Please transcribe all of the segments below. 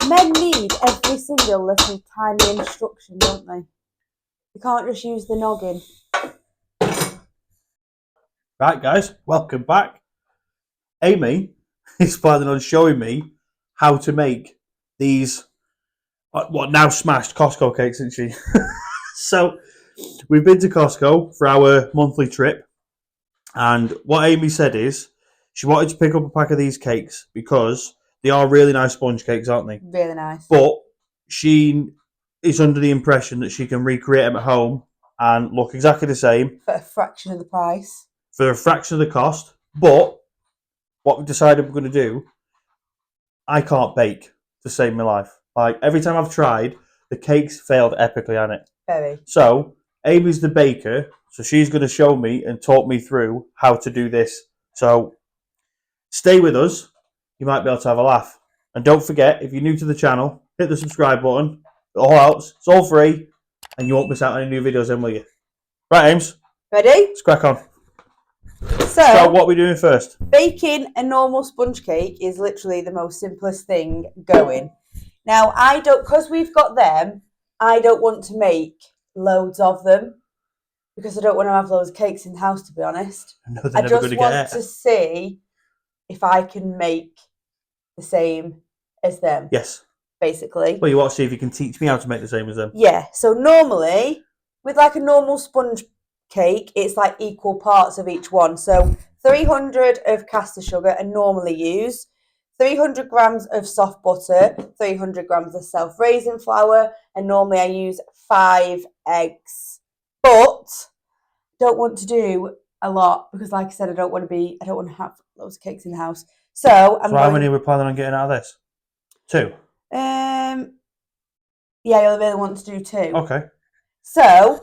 Men need every single little tiny instruction, don't they? You can't just use the noggin. Right, guys, welcome back. Amy is planning on showing me how to make these, what now smashed Costco cakes, isn't she? So, we've been to Costco for our monthly trip, and what Amy said is she wanted to pick up a pack of these cakes because they are really nice sponge cakes, aren't they? Really nice. But she is under the impression that she can recreate them at home and look exactly the same For a fraction of the price. for a fraction of the cost. But what we've decided we're going to do, I can't bake to save my life. Like, every time I've tried, the cakes failed epically on it. Very. So, Amy's the baker, so she's going to show me and talk me through how to do this. So, stay with us. You might be able to have a laugh. And don't forget, if you're new to the channel, hit the subscribe button. It all helps. It's all free. And you won't miss out on any new videos then, will you? Right, Ames. Ready? Let's crack on. So what are we doing first? Baking a normal sponge cake is literally the most simplest thing going. Now, because we've got them, I don't want to make loads of them because I don't want to have loads of cakes in the house, to be honest. No, I just want to see if I can make the same as them. Yes. Basically. Well, you want to see if you can teach me how to make the same as them. Yeah. So normally, with like a normal sponge cake, it's like equal parts of each one. So 300 of caster sugar I normally use, 300 grams of soft butter, 300 grams of self-raising flour, and normally I use 5 eggs. But don't want to do a lot because, like I said, I don't want to have loads of cakes in the house. So how many are we planning on getting out of this? 2. Yeah, I really want to do 2. Okay. So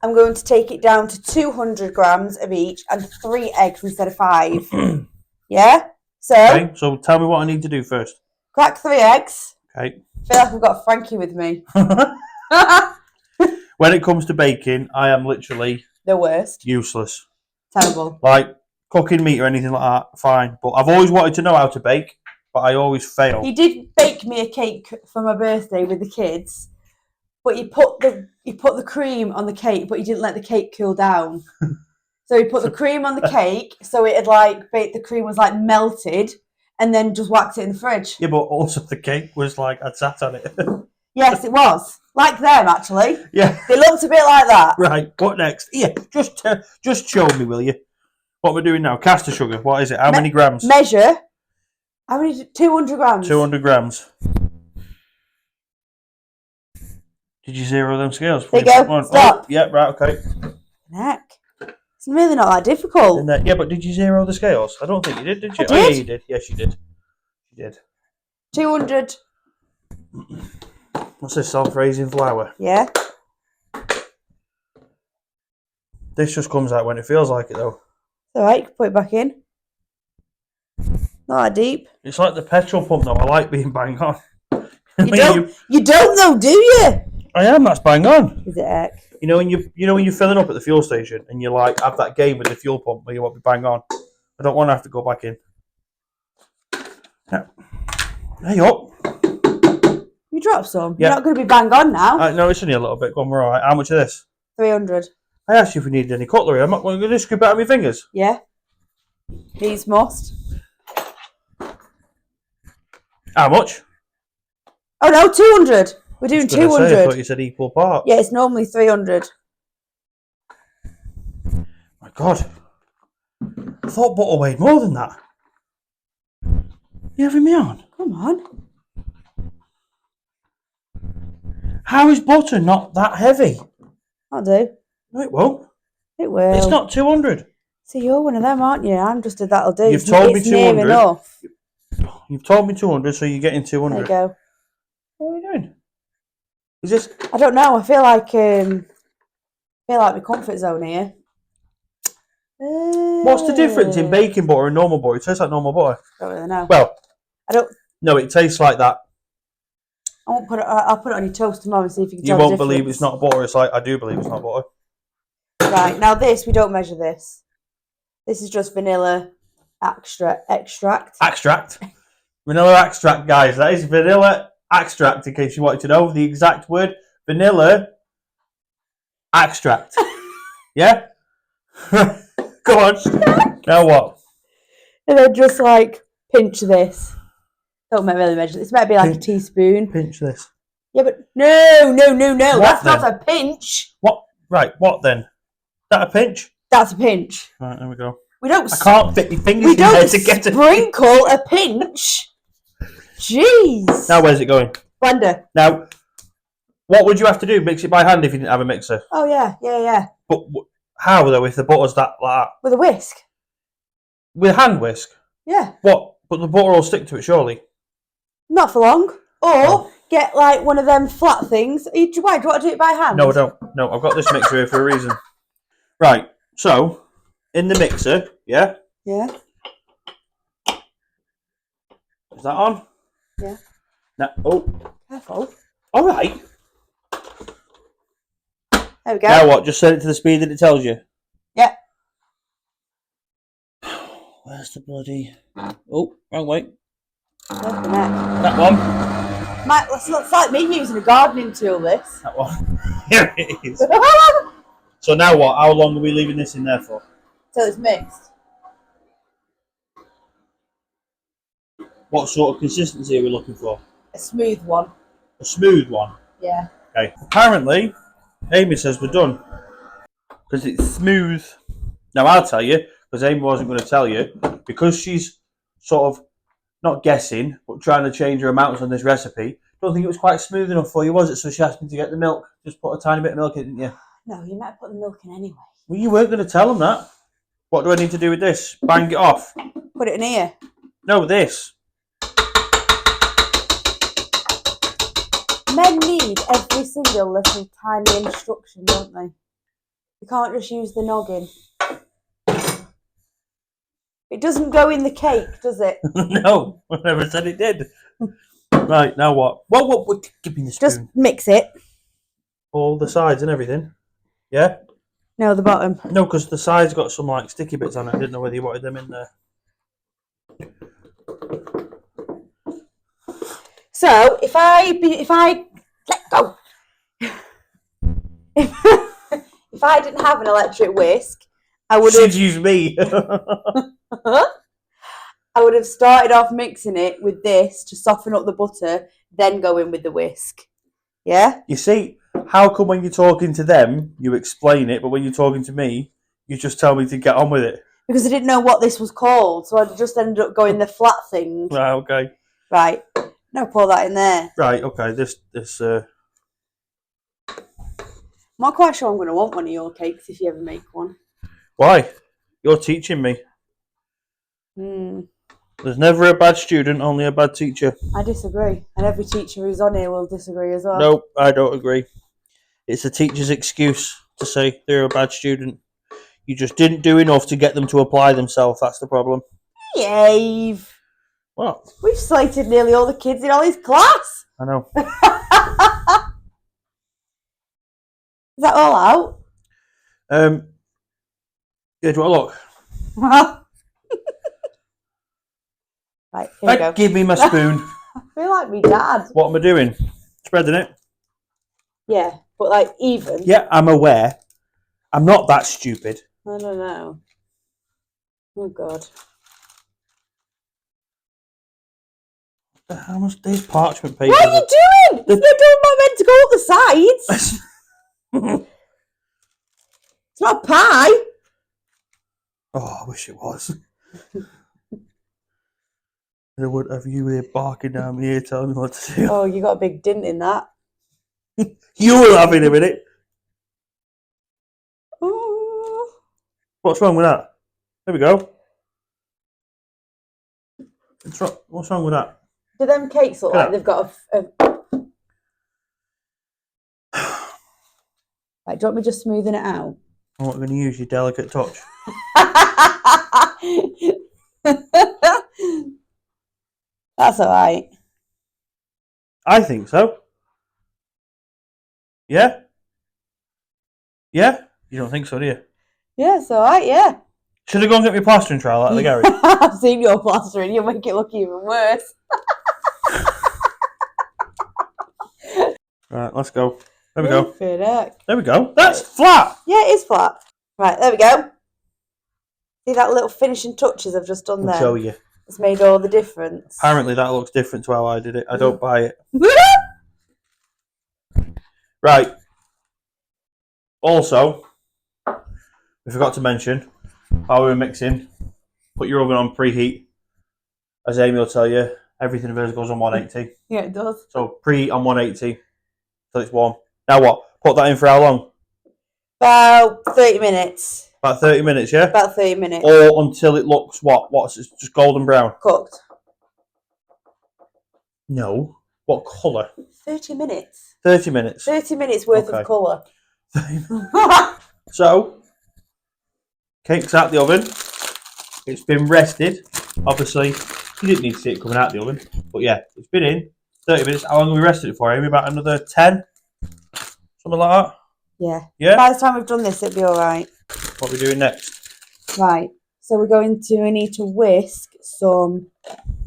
I'm going to take it down to 200 grams of each and 3 eggs instead of 5. Yeah? So, okay, so tell me what I need to do first. Crack 3 eggs. Okay. I feel like I've got Frankie with me. When it comes to baking, I am literally the worst. Useless. Terrible. Like, cooking meat or anything like that, fine. But I've always wanted to know how to bake, but I always fail. He did bake me a cake for my birthday with the kids, but he put the cream on the cake, but he didn't let the cake cool down. So he put the cream on the cake, so it had the cream was like melted, and then just whacked it in the fridge. Yeah, but also the cake was like I'd sat on it. Yes, it was like them actually. Yeah, they looked a bit like that. Right. What next? Yeah, just show me, will you? What we're doing now? Caster sugar. What is it? How many grams? Measure. How many? 200 grams. 200 grams. Did you zero them scales? There you go. Stop. Oh, yeah, right, okay. Heck. It's really not that difficult. Yeah, but did you zero the scales? I don't think you did you? I did. Oh, yeah, you did. Yes, you did. You did. 200. What's this? Self-raising flour? Yeah. This just comes out when it feels like it, though. Alright, you can put it back in. Not that deep. It's like the petrol pump, though. I like being bang on. You don't know, do you? I am. That's bang on. Is it heck? You know when you're filling up at the fuel station and you like have that game with the fuel pump where you want to be bang on. I don't want to have to go back in. Yeah. Hey up. You dropped some. Yeah. You're not going to be bang on now. No, it's only a little bit. Go on, we're all right. How much of this? 300. I asked you if we needed any cutlery. I'm not going to scoop it out of my fingers. Yeah. These must. How much? Oh no, 200. We're doing 200. I thought you said equal parts. Yeah, it's normally 300. My God. I thought butter weighed more than that. You having me on? Come on. How is butter not that heavy? I'll do. No, it won't. It will. It's not 200. See, you're one of them, aren't you? I'm just a that'll do. You've told me it's 200. Near enough. You've told me 200, so you're getting 200. There you go. What are you doing? Is this? I don't know. I feel like my comfort zone here. What's the difference in baking butter and normal butter? It tastes like normal butter. I don't really know. Well, I don't. No, it tastes like that. I won't put it. I'll put it on your toast tomorrow and see if you can. You tell won't believe it's not butter. It's like I do believe it's not butter. Right now, this we don't measure this. This is just vanilla extract. Extract. Vanilla extract, guys. That is vanilla extract, in case you wanted to know the exact word. Vanilla extract. Yeah? Go on. Now what? And then just like pinch this. Don't really measure this. It might be like a teaspoon. Pinch this. Yeah, but no. What That's then? not a pinch. What? Right, what then? Is that a pinch? That's a pinch. Right, there we go. We don't. I can't fit your fingers We in there don't to get sprinkle a pinch. Jeez. Now where's it going? Blender. Now, what would you have to do? Mix it by hand if you didn't have a mixer? Oh yeah. But how though? If the butter's that like that? With a whisk. With a hand whisk? Yeah. What? But the butter will stick to it, surely. Not for long. Or get like one of them flat things. Why? Do you want to do it by hand? No, I don't. No, I've got this mixer here for a reason. Right. So, in the mixer, yeah? Yeah. Is that on? Yeah. Now, oh. Careful. All right. There we go. Now what? Just set it to the speed that it tells you? Yeah. Where's the bloody... Oh, wrong way. Open it. That one. It's like me using a gardening tool, this. That one. Here it is. So now what? How long are we leaving this in there for? Till it's mixed. What sort of consistency are we looking for? A smooth one. A smooth one? Yeah. Okay. Apparently, Amy says we're done. Because it's smooth. Now I'll tell you, because Amy wasn't going to tell you, because she's sort of not guessing, but trying to change her amounts on this recipe. Don't think it was quite smooth enough for you, was it? So she asked me to get the milk. Just put a tiny bit of milk in, didn't you? No, you might put the milk in anyway. Well, you weren't going to tell them that. What do I need to do with this? Bang it off? Put it in here. No, this. Men need every single little tiny instruction, don't they? You can't just use the noggin. It doesn't go in the cake, does it? No, I never said it did. Right, now what? What? Give me the spoon. Just mix it. All the sides and everything. Yeah? No, the bottom. No, because the sides got some like sticky bits on it. I didn't know whether you wanted them in there. So if I let go, if I didn't have an electric whisk, I would have used me. I would have started off mixing it with this to soften up the butter, then go in with the whisk. Yeah? You see, how come when you're talking to them, you explain it, but when you're talking to me, you just tell me to get on with it? Because I didn't know what this was called, so I just ended up going the flat thing. Right, okay. Right. Now pour that in there. Right, okay, this I'm not quite sure I'm going to want one of your cakes if you ever make one. Why? You're teaching me. There's never a bad student, only a bad teacher. I disagree. And every teacher who's on here will disagree as well. Nope, I don't agree. It's a teacher's excuse to say they're a bad student. You just didn't do enough to get them to apply themselves. That's the problem. Yave. What? We've slated nearly all the kids in Ollie's class. I know. Is that all out? Yeah, do you want to look? Well. Right, here we go. Give me my spoon. I feel like me dad. What am I doing? Spreading it? Yeah, but like even. Yeah, I'm aware. I'm not that stupid. I don't know. Oh God. How much these parchment paper? What are you doing? You're not meant to go up the sides. It's not a pie. Oh, I wish it was. I would have you here barking down my ear telling me what to do. Oh, you got a big dint in that. You will have in a minute. Oh. What's wrong with that? There we go. What's wrong with that? Do them cakes look like they've got a... Right, do you want me just smoothing it out? I'm not going to use your delicate touch. That's all right. I think so. Yeah? Yeah? You don't think so, do you? Yeah, it's all right, yeah. Should I go and get my plastering trowel out of the garage? I've seen your plastering. You'll make it look even worse. Right, let's go. There we go. Heck. There we go. That's flat. Yeah, it is flat. Right, there we go. See that little finishing touches I've just done I'll there? show you. It's made all the difference. Apparently that looks different to how I did it. I don't buy it. Right. Also, we forgot to mention, while we were mixing, put your oven on preheat. As Amy will tell you, everything of hers goes on 180. Yeah, it does. So preheat on 180 till it's warm. Now what? Put that in for how long? About 30 minutes. About 30 minutes, yeah? About 30 minutes. Or until it looks what? What's it? Just golden brown? Cooked. No. What colour? 30 minutes. 30 minutes. 30 minutes worth of colour. So, cake's out the oven. It's been rested. Obviously, you didn't need to see it coming out the oven. But yeah, it's been in 30 minutes. How long have we rested it for, Amy? About another 10? Something like that? Yeah. Yeah? By the time we've done this, it'll be alright. What are we doing next? Right. So we need to whisk some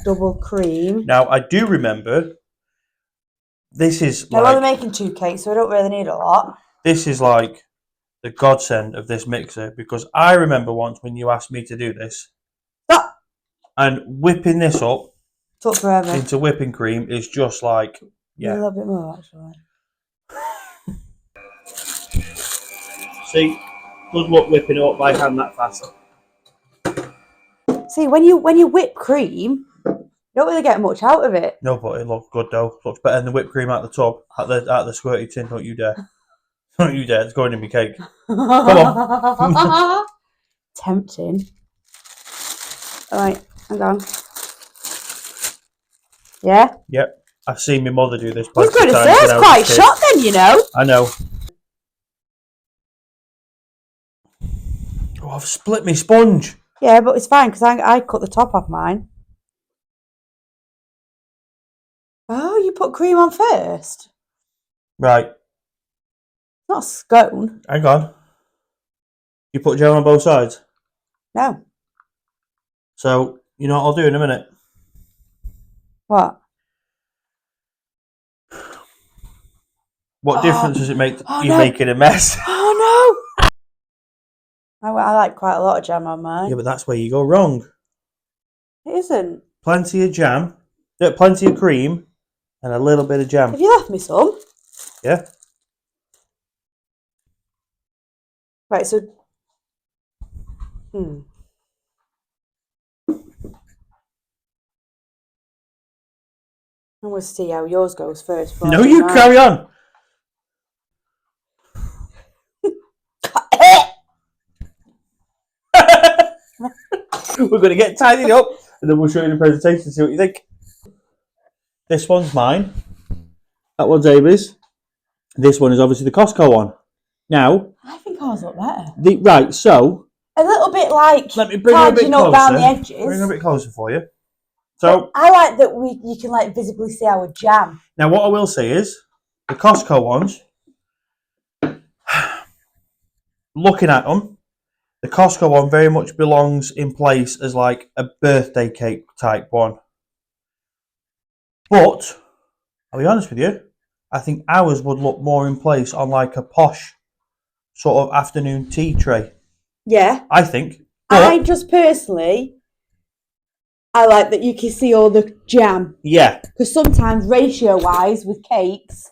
double cream. Now, I do remember, this is Now, like... we're only making 2 cakes, so we don't really need a lot. This is like the godsend of this mixer, because I remember once when you asked me to do this, Stop! and whipping this up Took forever. into whipping cream is just like, A yeah. little bit more, actually. See, good luck whipping it up by hand that fast. See, when you whip cream, you don't really get much out of it. No, but it looks good though. Looks better than the whipped cream out the tub, out the squirty tin. Don't you dare! Don't you dare! It's going in my cake. Come on. Tempting. All right, hang on. Yeah. Yep, I've seen my mother do this. I was going to say, it's quite shot then, you know. I know. Oh, I've split my sponge. Yeah, but it's fine because I cut the top off mine. Oh, you put cream on first? Right. Not a scone. Hang on. You put jam on both sides? No. So, you know what I'll do in a minute? What? What difference does it make you no. making a mess? Oh, no. I like quite a lot of jam on mine. Yeah, but that's where you go wrong. It isn't. Plenty of jam, plenty of cream, and a little bit of jam. Have you left me some? Yeah. Right, so... I'm going to see how yours goes first. No, you carry on. We're going to get tidied up, and then we'll show you the presentation and see what you think. This one's mine. That one's Amy's. This one is obviously the Costco one. Now, I think ours look better. Right, so... A little bit like let me bring it a bit closer. Down the edges. Bring it a bit closer for you. So I like that you can like visibly see our jam. Now, what I will say is, the Costco ones, looking at them, the Costco one very much belongs in place as like a birthday cake type one. But, I'll be honest with you, I think ours would look more in place on like a posh sort of afternoon tea tray. Yeah. I think. I just personally, I like that you can see all the jam. Yeah. Because sometimes ratio-wise with cakes,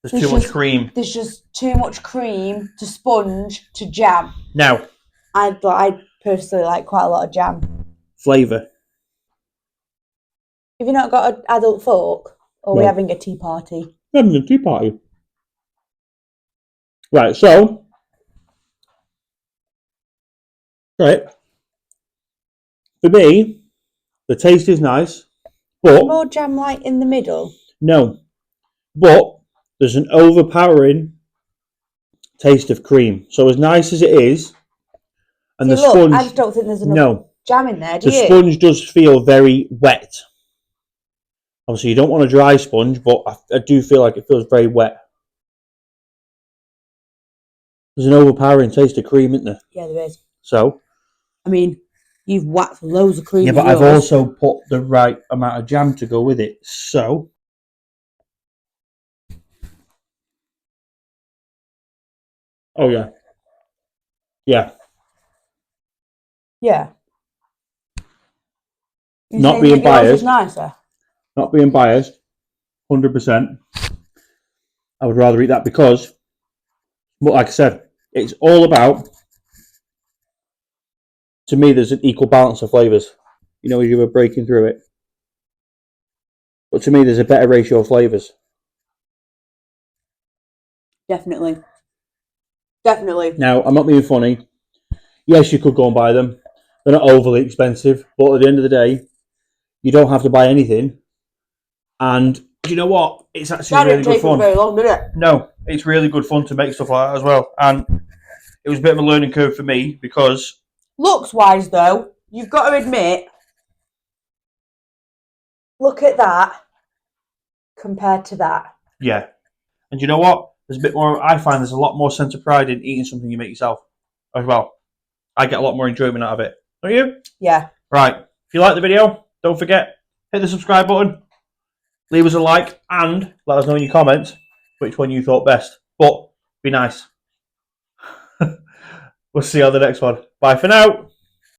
there's too much cream. There's just too much cream to sponge to jam. Now. I personally like quite a lot of jam. Flavour. Have you not got an adult fork? Or are we having a tea party? We're having a tea party. Right, so. Right. For me, the taste is nice, but... More jam like in the middle? No. But there's an overpowering taste of cream. So as nice as it is, and the sponge... I just don't think there's enough jam in there, do you? The sponge does feel very wet. Obviously, you don't want a dry sponge, but I do feel like it feels very wet. There's an overpowering taste of cream, isn't there? Yeah, there is. So... I mean, you've whacked loads of cream. Yeah, but I've also put the right amount of jam to go with it. So, Oh yeah. Yeah. Yeah. Not being yours is biased. nicer. Not being biased. 100%. I would rather eat that because, like I said, it's all about. To me, there's an equal balance of flavors. You know, as you were breaking through it. But to me, there's a better ratio of flavors. Definitely. Definitely. Now, I'm not being funny. Yes, you could go and buy them. They're not overly expensive, but at the end of the day, you don't have to buy anything. And do you know what? It's actually That really didn't good take us fun. very long, did it? No, it's really good fun to make stuff like that as well. And it was a bit of a learning curve for me because Looks wise, though, you've got to admit, look at that compared to that. yeah. And you know what? There's a bit more. I find there's a lot more sense of pride in eating something you make yourself as well. I get a lot more enjoyment out of it. Don't you? Yeah. Right. If you like the video, don't forget, hit the subscribe button, leave us a like, and let us know in your comments which one you thought best. But be nice. We'll see you on the next one. Bye for now.